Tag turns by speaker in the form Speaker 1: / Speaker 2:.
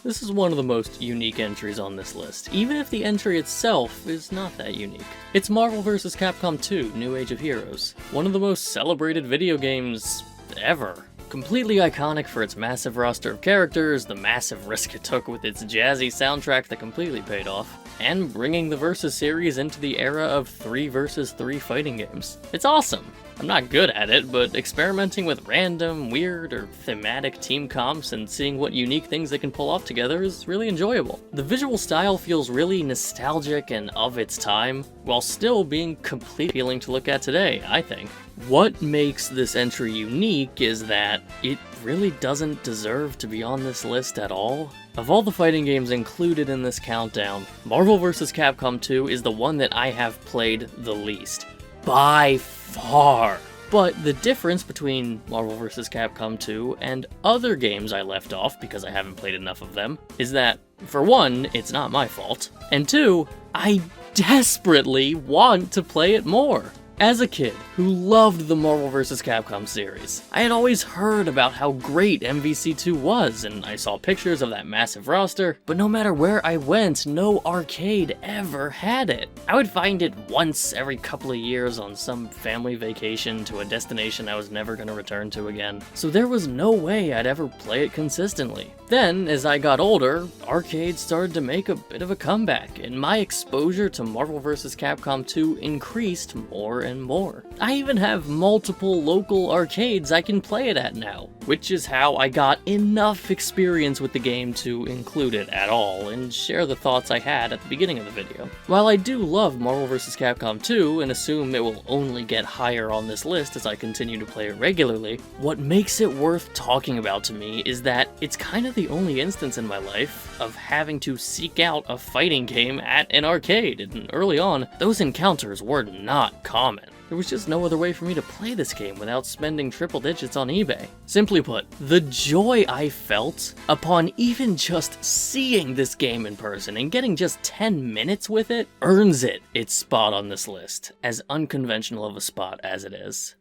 Speaker 1: This is one of the most unique entries on this list, even if the entry itself is not that unique. It's Marvel vs. Capcom 2 New Age of Heroes, one of the most celebrated video games ever. Completely iconic for its massive roster of characters, the massive risk it took with its jazzy soundtrack that completely paid off, and bringing the Versus series into the era of 3 vs 3 fighting games. It's awesome! I'm not good at it, but experimenting with random, weird, or thematic team comps and seeing what unique things they can pull off together is really enjoyable. The visual style feels really nostalgic and of its time, while still being completely appealing to look at today, I think. What makes this entry unique is that it really doesn't deserve to be on this list at all. Of all the fighting games included in this countdown, Marvel vs. Capcom 2 is the one that I have played the least. By far. But the difference between Marvel vs. Capcom 2 and other games I left off because I haven't played enough of them is that, for one, it's not my fault, and two, I desperately want to play it more. As a kid who loved the Marvel vs. Capcom series, I had always heard about how great MVC2 was, and I saw pictures of that massive roster, but no matter where I went, no arcade ever had it. I would find it once every couple of years on some family vacation to a destination I was never going to return to again, so there was no way I'd ever play it consistently. Then, as I got older, arcades started to make a bit of a comeback, and my exposure to Marvel vs. Capcom 2 increased more and more. I even have multiple local arcades I can play it at now, which is how I got enough experience with the game to include it at all and share the thoughts I had at the beginning of the video. While I do love Marvel vs. Capcom 2 and assume it will only get higher on this list as I continue to play it regularly, what makes it worth talking about to me is that it's kind of the only instance in my life of having to seek out a fighting game at an arcade, and early on, those encounters were not common. There was just no other way for me to play this game without spending triple digits on eBay. Simply put, the joy I felt upon even just seeing this game in person and getting just 10 minutes with it earns it its spot on this list, as unconventional of a spot as it is.